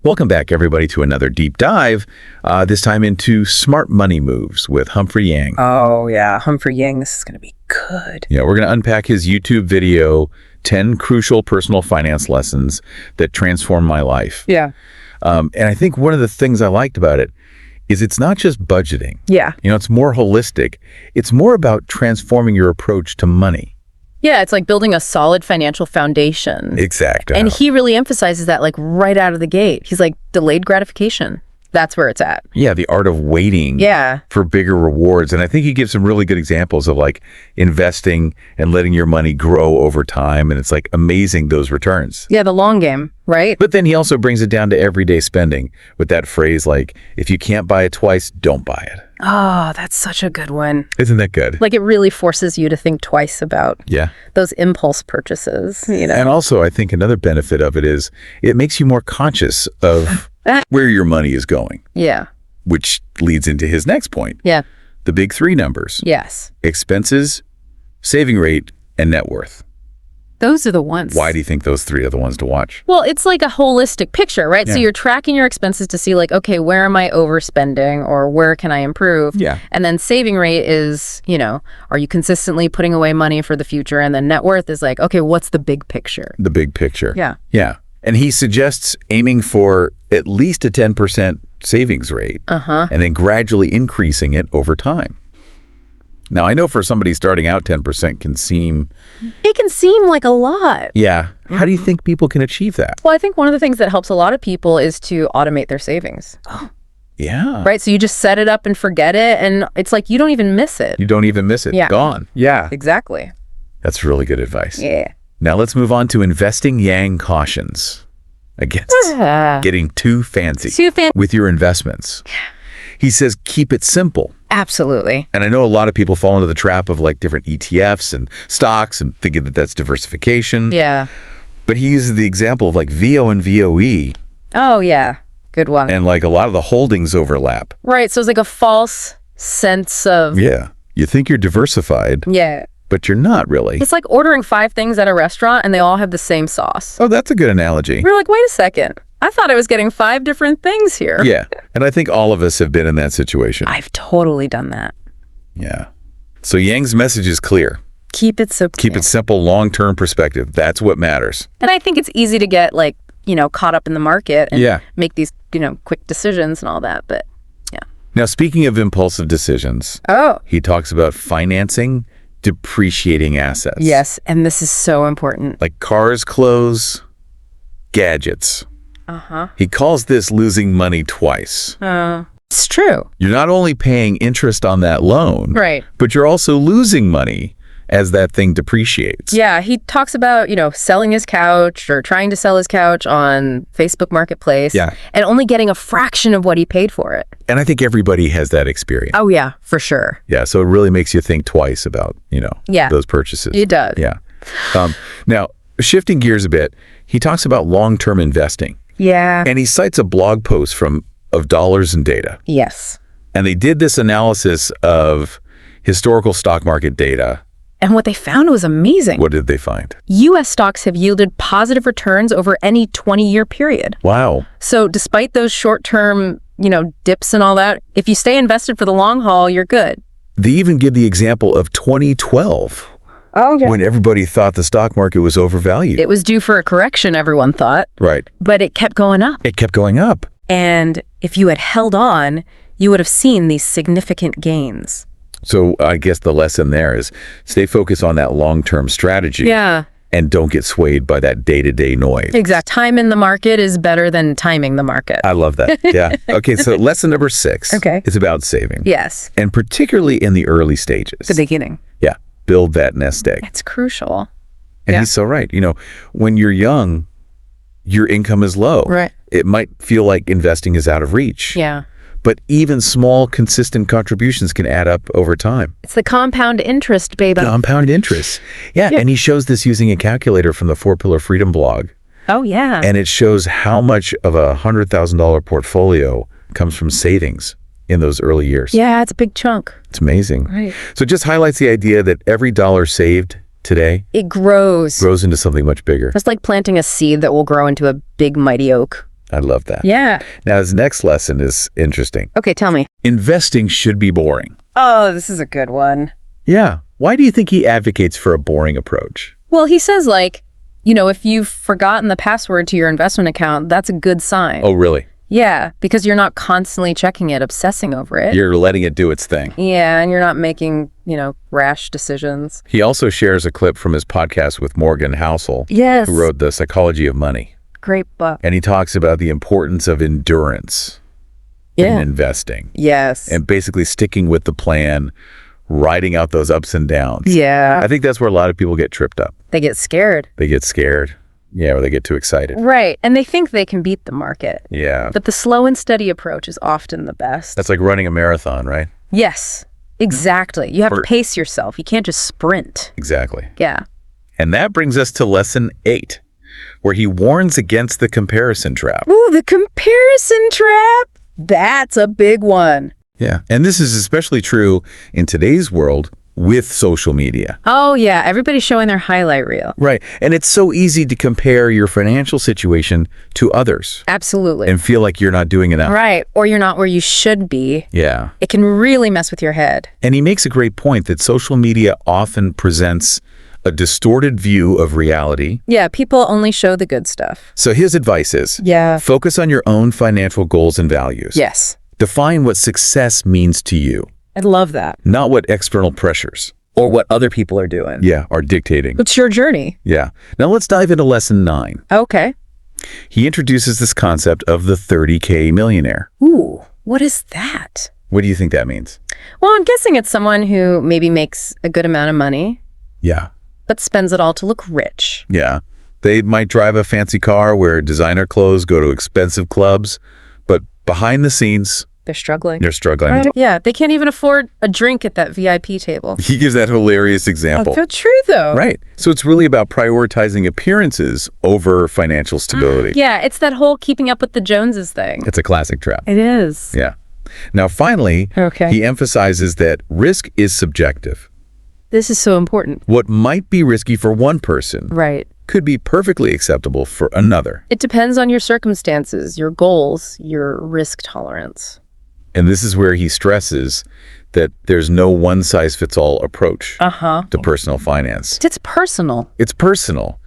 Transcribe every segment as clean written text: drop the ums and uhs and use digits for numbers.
Welcome back, everybody, to another deep dive, this time into smart money moves with Humphrey Yang. Oh, yeah. Humphrey Yang, this is going to be good. Yeah, we're going to unpack his YouTube video, 10 Crucial Personal Finance Lessons That Transformed My Life. Yeah. And I think one of the things I liked about it is it's not just budgeting. Yeah. It's more holistic. It's more about transforming your approach to money. Yeah, it's like building a solid financial foundation. Exactly. And he really emphasizes that like right out of the gate. He's like, delayed gratification. That's where it's at. Yeah, the art of waiting for bigger rewards. And I think he gives some really good examples of like investing and letting your money grow over time. And it's like amazing, those returns. Yeah, the long game, right? But then he also brings it down to everyday spending with that phrase like, if you can't buy it twice, don't buy it. Oh, that's such a good one. Isn't that good? Like it really forces you to think twice about those impulse purchases, And also I think another benefit of it is it makes you more conscious of where your money is going. Yeah. Which leads into his next point. Yeah. The big three numbers. Yes. Expenses, saving rate, and net worth. Those are the ones. Why do you think those three are the ones to watch? Well, it's like a holistic picture, right? Yeah. So you're tracking your expenses to see like, okay, where am I overspending or where can I improve? Yeah. And then saving rate is, are you consistently putting away money for the future? And then net worth is like, okay, what's the big picture? The big picture. Yeah. Yeah. And he suggests aiming for at least a 10% savings rate and then gradually increasing it over time. Now, I know for somebody starting out, 10% can seem... It can seem like a lot. Yeah. How do you think people can achieve that? Well, I think one of the things that helps a lot of people is to automate their savings. Yeah. Right? So you just set it up and forget it, and it's like you don't even miss it. You don't even miss it. Yeah. Gone. Yeah. Exactly. That's really good advice. Yeah. Now let's move on to investing. Yang cautions against getting too fancy with your investments. He says, keep it simple. Absolutely. And I know a lot of people fall into the trap of like different ETFs and stocks and thinking that that's diversification. Yeah. But he uses the example of like VO and VOE. Oh, yeah. Good one. And like a lot of the holdings overlap. Right. So it's like a false sense of... Yeah. You think you're diversified. Yeah. But you're not really. It's like ordering 5 things at a restaurant and they all have the same sauce. Oh, that's a good analogy. You're like, wait a second. I thought I was getting 5 different things here. Yeah. And I think all of us have been in that situation. I've totally done that. Yeah. So Yang's message is clear. Keep it simple. Keep it simple, long-term perspective. That's what matters. And I think it's easy to get like, caught up in the market and make these, quick decisions and all that. But yeah. Now, speaking of impulsive decisions, he talks about financing depreciating assets. Yes. And this is so important. Like cars, clothes, gadgets. He calls this losing money twice. It's true. You're not only paying interest on that loan, right, but you're also losing money as that thing depreciates. Yeah, he talks about, selling his couch or trying to sell his couch on Facebook Marketplace and only getting a fraction of what he paid for it. And I think everybody has that experience. Oh, yeah, for sure. Yeah, so it really makes you think twice about, those purchases. It does. Yeah. Now, shifting gears a bit, he talks about long-term investing. Yeah. And he cites a blog post of Dollars and Data. Yes. And they did this analysis of historical stock market data. And what they found was amazing. What did they find? U.S. stocks have yielded positive returns over any 20-year period. Wow. So despite those short-term, dips and all that, if you stay invested for the long haul, you're good. They even give the example of 2012. Oh, yeah. When everybody thought the stock market was overvalued. It was due for a correction, everyone thought. Right. But it kept going up. It kept going up. And if you had held on, you would have seen these significant gains. So I guess the lesson there is stay focused on that long-term strategy. Yeah. And don't get swayed by that day-to-day noise. Exactly. Time in the market is better than timing the market. I love that. Yeah. Okay, so lesson number 6 is about saving. Yes. And particularly in the early stages. The beginning. Yeah. Build that nest egg. It's crucial. And he's so right. When you're young, your income is low. Right. It might feel like investing is out of reach. Yeah. But even small, consistent contributions can add up over time. It's the compound interest, baby. Compound interest. Yeah, and he shows this using a calculator from the 4-Pillar Freedom blog. Oh, yeah. And it shows how much of a $100,000 portfolio comes from savings in those early years. Yeah, it's a big chunk. It's amazing. Right. So it just highlights the idea that every dollar saved today it grows into something much bigger. It's like planting a seed that will grow into a big, mighty oak. I love that. Yeah. Now, his next lesson is interesting. Okay, tell me. Investing should be boring. Oh, this is a good one. Yeah. Why do you think he advocates for a boring approach? Well, he says, like, if you've forgotten the password to your investment account, that's a good sign. Oh, really? Yeah, because you're not constantly checking it, obsessing over it. You're letting it do its thing. Yeah, and you're not making, rash decisions. He also shares a clip from his podcast with Morgan Housel, Yes. who wrote The Psychology of Money. Great book. And he talks about the importance of endurance in investing. Yes. And basically sticking with the plan, riding out those ups and downs. Yeah. I think that's where a lot of people get tripped up. They get scared. They get scared. Yeah, or they get too excited. Right. And they think they can beat the market. Yeah. But the slow and steady approach is often the best. That's like running a marathon, right? Yes, exactly. You have to pace yourself. You can't just sprint. Exactly. Yeah. And that brings us to lesson 8, where he warns against the comparison trap. Ooh, the comparison trap. That's a big one. Yeah. And this is especially true in today's world with social media. Oh, yeah. Everybody's showing their highlight reel. Right. And it's so easy to compare your financial situation to others. Absolutely. And feel like you're not doing enough. Right. Or you're not where you should be. Yeah. It can really mess with your head. And he makes a great point that social media often presents a distorted view of reality. Yeah. People only show the good stuff. So his advice is, focus on your own financial goals and values. Yes. Define what success means to you. I love that. Not what external pressures Or what other people are doing. are dictating. It's your journey. Yeah. Now let's dive into lesson 9. Okay. He introduces this concept of the 30K millionaire. Ooh, what is that? What do you think that means? Well, I'm guessing it's someone who maybe makes a good amount of money, Yeah. but spends it all to look rich. Yeah. They might drive a fancy car, wear designer clothes, go to expensive clubs, but behind the scenes, They're struggling. they're struggling. Yeah, they can't even afford a drink at that VIP table. He gives that hilarious example. That's true, though. Right. So it's really about prioritizing appearances over financial stability. Yeah, it's that whole keeping up with the Joneses thing. It's a classic trap. It is. Yeah. Now, finally, he emphasizes that risk is subjective. This is so important. What might be risky for one person Right. could be perfectly acceptable for another. It depends on your circumstances, your goals, your risk tolerance. And this is where he stresses that there's no one-size-fits-all approach to personal finance. It's personal. It's personal.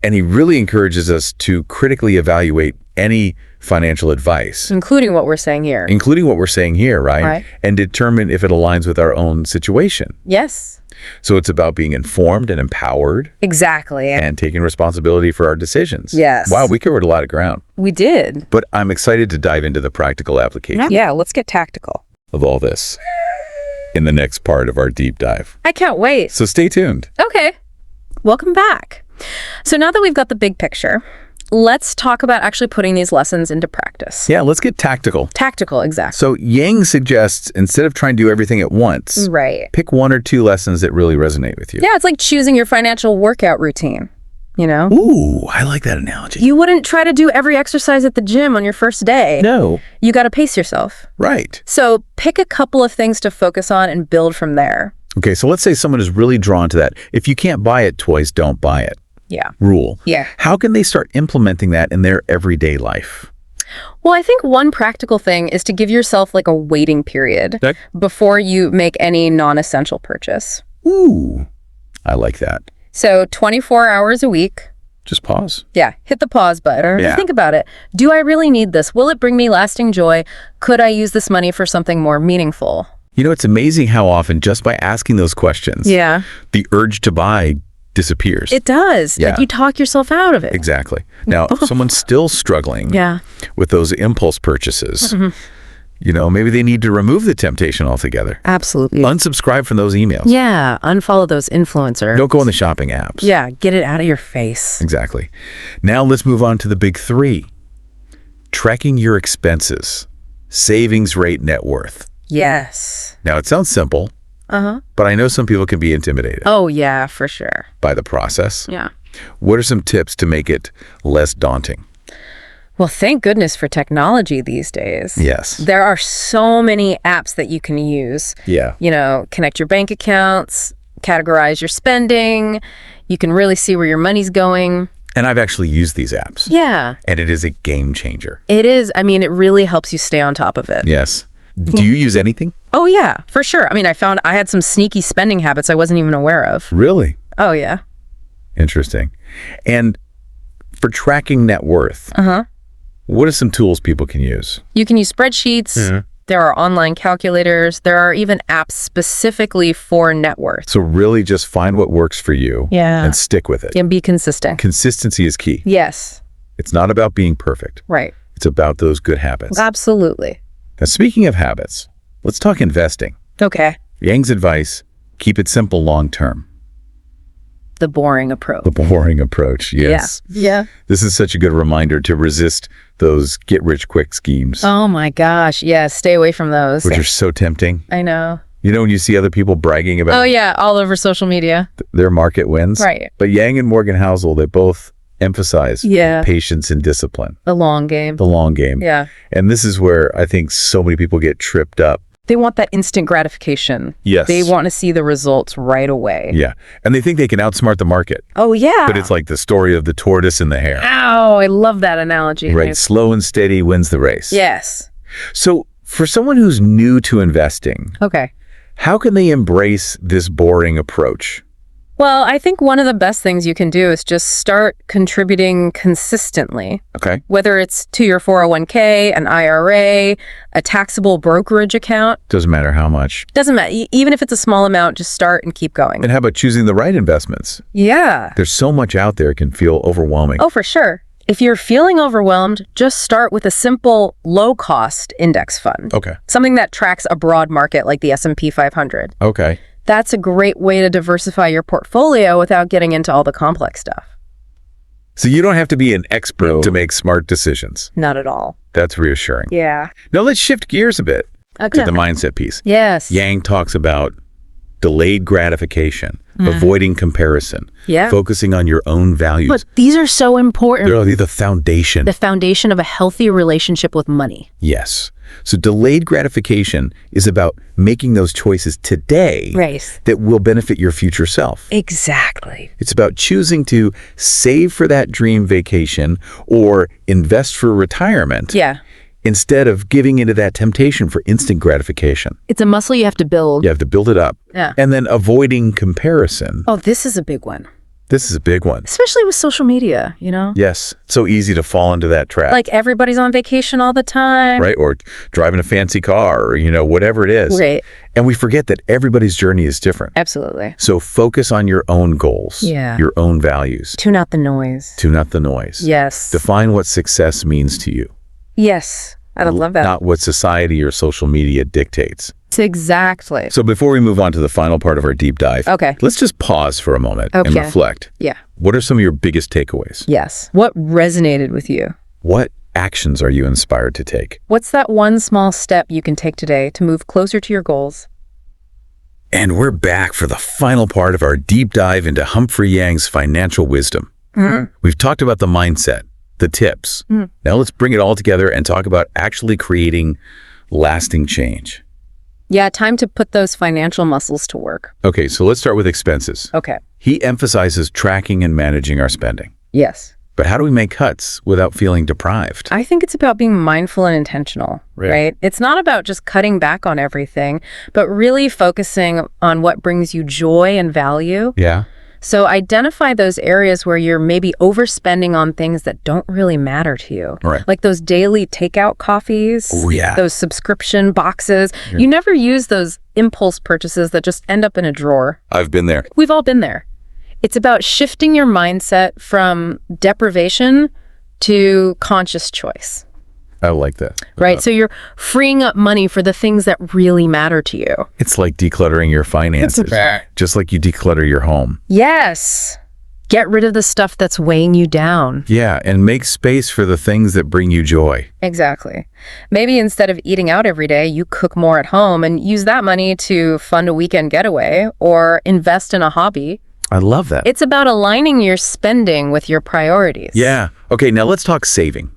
And he really encourages us to critically evaluate any financial advice, Including what we're saying here. including what we're saying here, right? And determine if it aligns with our own situation. Yes. So it's about being informed and empowered Exactly. and taking responsibility for our decisions. Yes. Wow, we covered a lot of ground. We did. But I'm excited to dive into the practical application Yeah, let's get tactical. of all this in the next part of our deep dive. I can't wait. So stay tuned. Okay. Welcome back. So now that we've got the big picture, let's talk about actually putting these lessons into practice. Yeah, let's get tactical. Tactical, exactly. So Yang suggests instead of trying to do everything at once, Right. pick 1 or 2 lessons that really resonate with you. Yeah, it's like choosing your financial workout routine, Ooh, I like that analogy. You wouldn't try to do every exercise at the gym on your first day. No. You got to pace yourself. Right. So pick a couple of things to focus on and build from there. Okay, so let's say someone is really drawn to that. If you can't buy it twice, don't buy it. Yeah. Rule. Yeah. How can they start implementing that in their everyday life? Well, I think one practical thing is to give yourself like a waiting period Okay. before you make any non-essential purchase. Ooh, I like that. So 24 hours a week. Just pause. Yeah, hit the pause button. Yeah. Think about it. Do I really need this? Will it bring me lasting joy? Could I use this money for something more meaningful? You know, it's amazing how often just by asking those questions, Yeah. the urge to buy disappears. It does. Yeah. Like you talk yourself out of it. Exactly. Now, if someone's still struggling Yeah. with those impulse purchases, maybe they need to remove the temptation altogether. Absolutely. Unsubscribe from those emails. Yeah. Unfollow those influencers. Don't go on the shopping apps. Yeah. Get it out of your face. Exactly. Now let's move on to the big 3. Tracking your expenses. Savings rate net worth. Yes. Now, it sounds simple, but I know some people can be intimidated Oh, yeah, for sure. by the process. Yeah. What are some tips to make it less daunting? Well, thank goodness for technology these days. Yes. There are so many apps that you can use. Yeah. Connect your bank accounts, categorize your spending. You can really see where your money's going. And I've actually used these apps. Yeah. And it is a game changer. It is. I mean, it really helps you stay on top of it. Yes. Do you use anything? Oh, yeah, for sure. I mean, I found I had some sneaky spending habits I wasn't even aware of. Really? Oh, yeah. Interesting. And for tracking net worth, what are some tools people can use? You can use spreadsheets. There are online calculators. There are even apps specifically for net worth. So really just find what works for you and stick with it. And be consistent. Consistency is key. Yes. It's not about being perfect. Right. It's about those good habits. Absolutely. Now, speaking of habits, let's talk investing. Okay. Yang's advice, keep it simple long term. The boring approach. The boring approach, yes. Yeah. This is such a good reminder to resist those get-rich-quick schemes, Oh, my gosh. Yes. Stay away from those. which are so tempting. I know. You know when you see other people bragging about Oh, yeah. All over social media. their market wins? Right. But Yang and Morgan Housel, they both emphasize patience and discipline, The long game. the long game. Yeah. And this is where I think so many people get tripped up. They want that instant gratification. Yes. They want to see the results right away. Yeah. And they think they can outsmart the market. Oh, yeah. But it's like the story of the tortoise and the hare. Ow, I love that analogy. Right. Slow and steady wins the race. Yes. So for someone who's new to investing, Okay. how can they embrace this boring approach? Well, I think one of the best things you can do is just start contributing consistently, Okay. whether it's to your 401k, an IRA, a taxable brokerage account. Doesn't matter how much. Doesn't matter. Even if it's a small amount, just start and keep going. And how about choosing the right investments? Yeah. There's so much out there, it can feel overwhelming. Oh, for sure. If you're feeling overwhelmed, just start with a simple low-cost index fund. Okay. Something that tracks a broad market like the S&P 500. Okay. That's a great way to diversify your portfolio without getting into all the complex stuff. So you don't have to be an expert to make smart decisions. Not at all. That's reassuring. Yeah. Now let's shift gears a bit Okay. to the mindset piece. Yes. Yang talks about delayed gratification, avoiding comparison, focusing on your own values. But these are so important. They're the foundation. The foundation of a healthy relationship with money. Yes. So delayed gratification is about making those choices today that will benefit your future self. Exactly. It's about choosing to save for that dream vacation or invest for retirement instead of giving into that temptation for instant gratification. It's a muscle you have to build. You have to build it up. Yeah. And then avoiding comparison. Oh, this is a big one. This is a big one. Especially with social media, you know? Yes. So easy to fall into that trap. Like everybody's on vacation all the time. Right? Or driving a fancy car or, whatever it is. Right. And we forget that everybody's journey is different. Absolutely. So focus on your own goals. Yeah. Your own values. Tune out the noise. Tune out the noise. Yes. Define what success means to you. Yes. I love that. Not what society or social media dictates. Exactly. So before we move on to the final part of our deep dive, let's just pause for a moment and reflect. Yeah. What are some of your biggest takeaways? Yes. What resonated with you? What actions are you inspired to take? What's that one small step you can take today to move closer to your goals? And we're back for the final part of our deep dive into Humphrey Yang's financial wisdom. We've talked about the mindset, the tips. Now let's bring it all together and talk about actually creating lasting change. Yeah, time to put those financial muscles to work. Okay, so let's start with expenses. Okay. He emphasizes tracking and managing our spending. Yes. But how do we make cuts without feeling deprived? I think it's about being mindful and intentional, right? It's not about just cutting back on everything, but really focusing on what brings you joy and value. Yeah. So identify those areas where you're maybe overspending on things that don't really matter to you. Right. Like those daily takeout coffees. Oh, yeah. Those subscription boxes. Yeah. You never use those impulse purchases that just end up in a drawer. I've been there. We've all been there. It's about shifting your mindset from deprivation to conscious choice. I like that. Right. So you're freeing up money for the things that really matter to you. It's like decluttering your finances, just like you declutter your home. Yes. Get rid of the stuff that's weighing you down. Yeah. And make space for the things that bring you joy. Exactly. Maybe instead of eating out every day, you cook more at home and use that money to fund a weekend getaway or invest in a hobby. I love that. It's about aligning your spending with your priorities. Yeah. Okay. Now let's talk saving.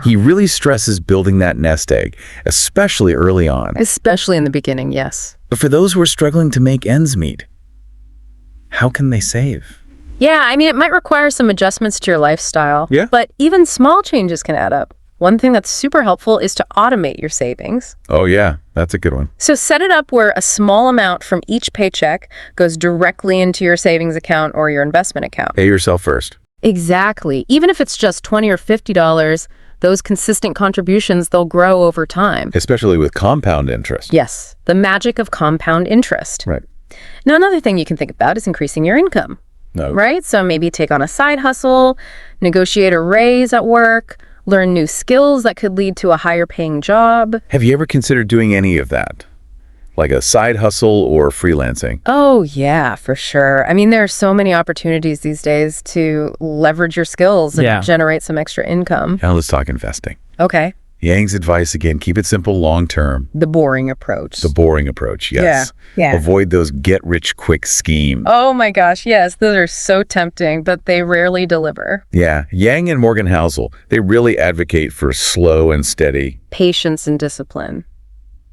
He really stresses building that nest egg, especially early on. Especially in the beginning, yes. But for those who are struggling to make ends meet, how can they save? Yeah, I mean, it might require some adjustments to your lifestyle. Yeah. But even small changes can add up. One thing that's super helpful is to automate your savings. Oh, yeah. That's a good one. So set it up where a small amount from each paycheck goes directly into your savings account or your investment account. Pay yourself first. Exactly. Even if it's just $20 or $50, those consistent contributions, they'll grow over time. Especially with compound interest. Yes, the magic of compound interest. Right. Now, another thing you can think about is increasing your income. No. Right? So maybe take on a side hustle, negotiate a raise at work, learn new skills that could lead to a higher paying job. Have you ever considered doing any of that? Like a side hustle or freelancing? Oh, yeah, for sure. I mean, there are so many opportunities these days to leverage your skills and generate some extra income. Now let's talk investing. Okay. Yang's advice again, keep it simple long term. The boring approach. The boring approach, yes. Yeah. Avoid those get-rich-quick schemes. Oh my gosh, yes, those are so tempting, but they rarely deliver. Yeah, Yang and Morgan Housel, they really advocate for slow and steady. Patience and discipline.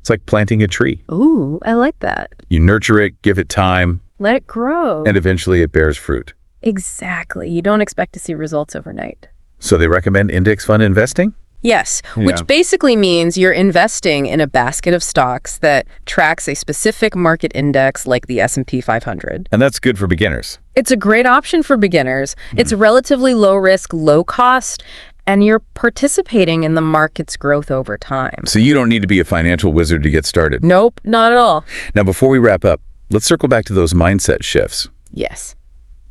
It's like planting a tree. Ooh, I like that. You nurture it, give it time, Let it grow. and eventually it bears fruit. Exactly. You don't expect to see results overnight. So they recommend index fund investing? Yes, which basically means you're investing in a basket of stocks that tracks a specific market index like the S&P 500. And that's good for beginners. It's a great option for beginners. It's relatively low risk, low cost, and you're participating in the market's growth over time. So you don't need to be a financial wizard to get started. Nope, not at all. Now, before we wrap up, let's circle back to those mindset shifts. Yes.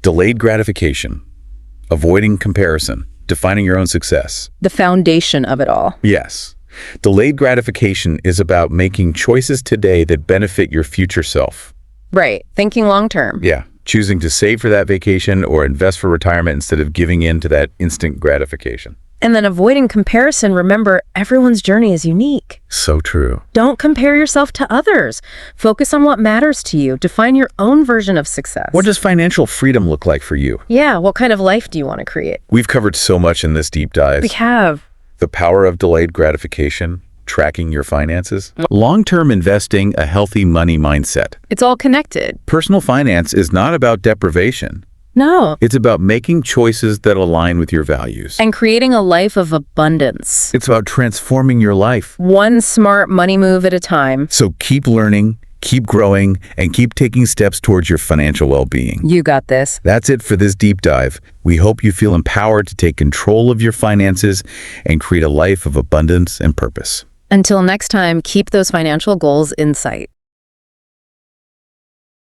Delayed gratification, avoiding comparison, defining your own success. The foundation of it all. Yes. Delayed gratification is about making choices today that benefit your future self. Right. Thinking long term. Yeah. Choosing to save for that vacation or invest for retirement instead of giving in to that instant gratification. And then avoiding comparison. Remember, everyone's journey is unique. So true. Don't compare yourself to others. Focus on what matters to you. Define your own version of success. What does financial freedom look like for you? Yeah, what kind of life do you want to create? We've covered so much in this deep dive. We have. The power of delayed gratification, tracking your finances, long-term investing, a healthy money mindset. It's all connected. Personal finance is not about deprivation. No. It's about making choices that align with your values. And creating a life of abundance. It's about transforming your life. One smart money move at a time. So keep learning, keep growing, and keep taking steps towards your financial well-being. You got this. That's it for this deep dive. We hope you feel empowered to take control of your finances and create a life of abundance and purpose. Until next time, keep those financial goals in sight.